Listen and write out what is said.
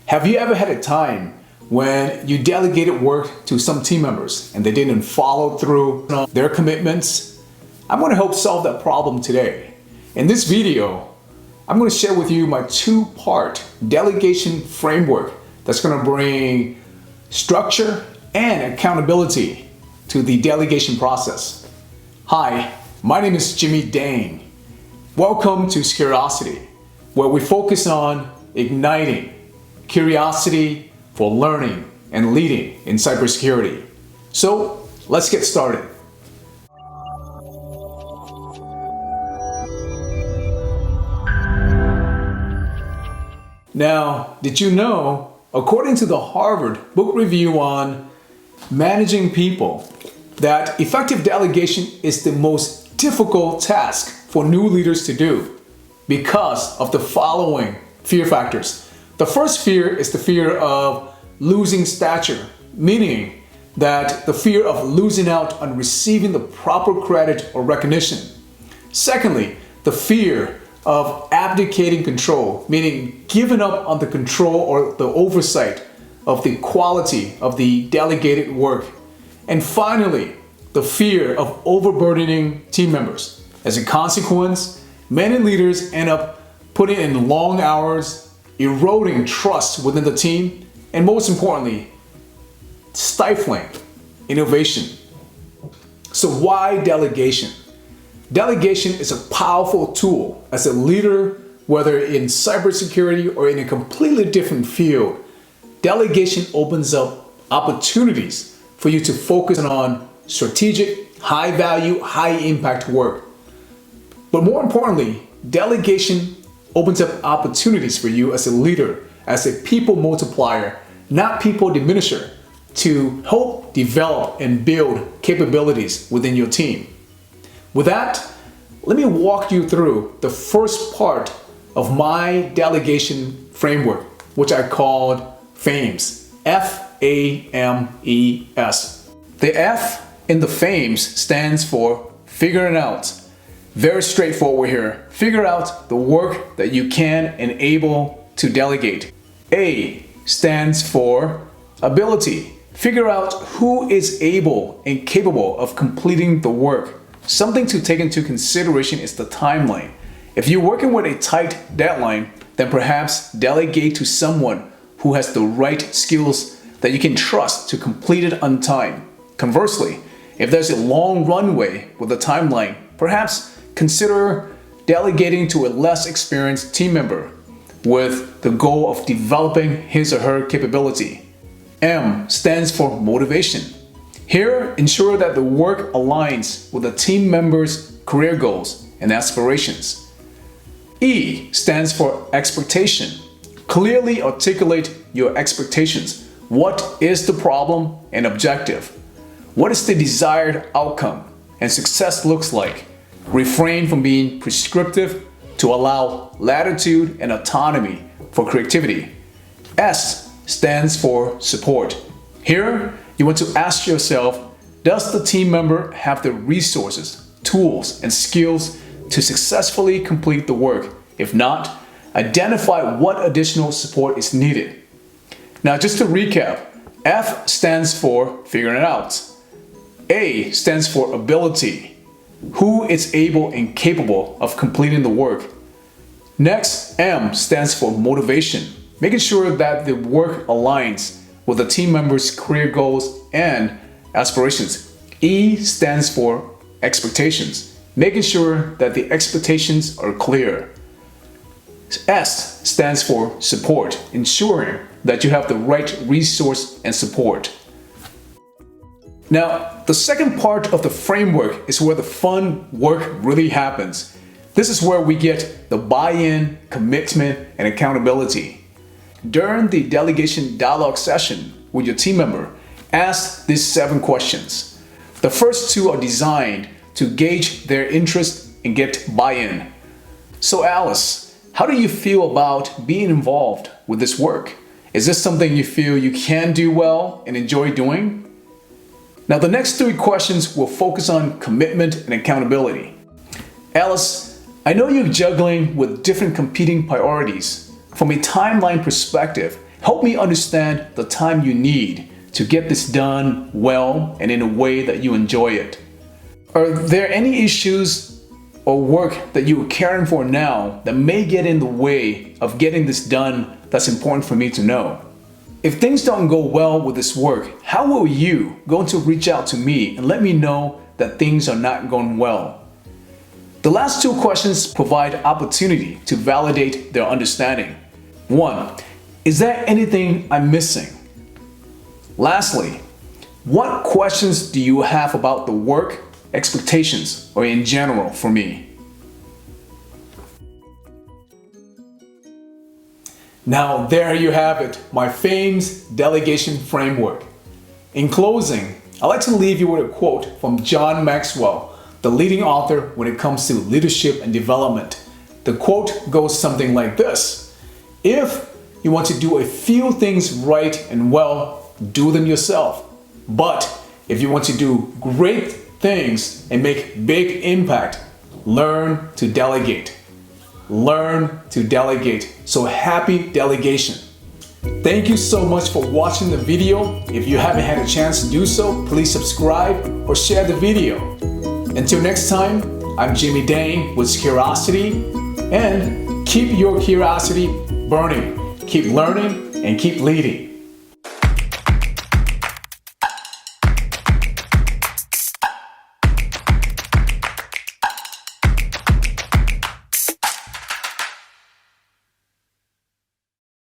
Have you ever had a time when you delegated work to some team members and they didn't follow through on their commitments? I'm going to help solve that problem today. In this video, I'm going to share with you my two-part delegation framework that's going to bring structure and accountability to the delegation process. Hi, my name is Jimmy Dang. Welcome to Curiosity, where we focus on igniting curiosity for learning and leading in cybersecurity. So let's get started. Now, did you know, according to the Harvard Book Review on Managing People, that effective delegation is the most difficult task for new leaders to do because of the following fear factors. The first fear is the fear of losing stature, meaning that the fear of losing out on receiving the proper credit or recognition. Secondly, the fear of abdicating control, meaning giving up on the control or the oversight of the quality of the delegated work. And finally, the fear of overburdening team members. As a consequence, many leaders end up putting in long hours, eroding trust within the team, and most importantly, stifling innovation. So why delegation? Delegation is a powerful tool as a leader, whether in cybersecurity or in a completely different field. Delegation opens up opportunities for you to focus on strategic, high-value, high-impact work. But more importantly, delegation opens up opportunities for you as a leader, as a people multiplier, not people diminisher, to help develop and build capabilities within your team. With that, let me walk you through the first part of my delegation framework, which I called FAMES, F-A-M-E-S. The F in the FAMES stands for figuring out. Very straightforward here. Figure out the work that you can and able to delegate. A stands for ability. Figure out who is able and capable of completing the work. Something to take into consideration is the timeline. If you're working with a tight deadline, then perhaps delegate to someone who has the right skills that you can trust to complete it on time. Conversely, if there's a long runway with a timeline, perhaps consider delegating to a less experienced team member with the goal of developing his or her capability. M stands for motivation. Here, ensure that the work aligns with the team member's career goals and aspirations. E stands for expectation. Clearly articulate your expectations. What is the problem and objective? What is the desired outcome and success looks like? Refrain from being prescriptive to allow latitude and autonomy for creativity. S stands for support. Here, you want to ask yourself, does the team member have the resources, tools, and skills to successfully complete the work? If not, identify what additional support is needed. Now, just to recap, F stands for figuring it out. A stands for ability. Who is able and capable of completing the work. Next, M stands for motivation, making sure that the work aligns with the team members' career goals and aspirations. E stands for expectations, making sure that the expectations are clear. S stands for support, ensuring that you have the right resource and support. Now, the second part of the framework is where the fun work really happens. This is where we get the buy-in, commitment, and accountability. During the delegation dialogue session with your team member, ask these 7 questions. The first 2 are designed to gauge their interest and get buy-in. So Alice, how do you feel about being involved with this work? Is this something you feel you can do well and enjoy doing? Now, the next 3 questions will focus on commitment and accountability. Alice, I know you're juggling with different competing priorities. From a timeline perspective, Help me understand the time you need to get this done well and in a way that you enjoy it. Are there any issues or work that you're caring for now that may get in the way of getting this done that's important for me to know? If things don't go well with this work, how will you going to reach out to me and let me know that things are not going well? The last two questions provide opportunity to validate their understanding. 1. Is there anything I'm missing? Lastly, what questions do you have about the work, expectations, or in general for me? Now there you have it, my FAMES delegation framework. In closing, I'd like to leave you with a quote from John Maxwell, the leading author when it comes to leadership and development. The quote goes something like this: "If you want to do a few things right and well, do them yourself. But if you want to do great things and make big impact, learn to delegate." Learn to delegate. So happy delegation. Thank you so much for watching the video. If you haven't had a chance to do so, please subscribe or share the video. Until next time, I'm Jimmy Dang with Curiosity, and keep your curiosity burning. Keep learning and keep leading.